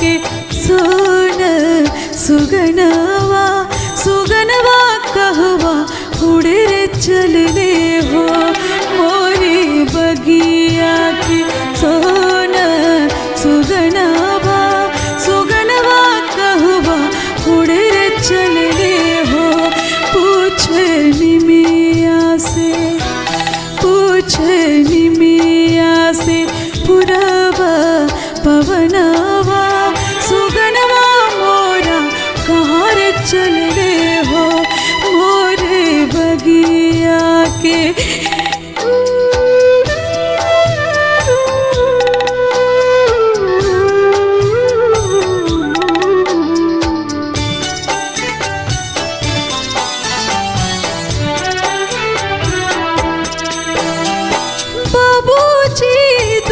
के सोन सुगनवा सुगनवा कहवा उड़े रे चलने हो मोरी बगिया के सोन सुगनवा सुगनवा कहवा उड़े रे चलने हो पूछे निमिया से पूछे निमिया से पुरवा पवना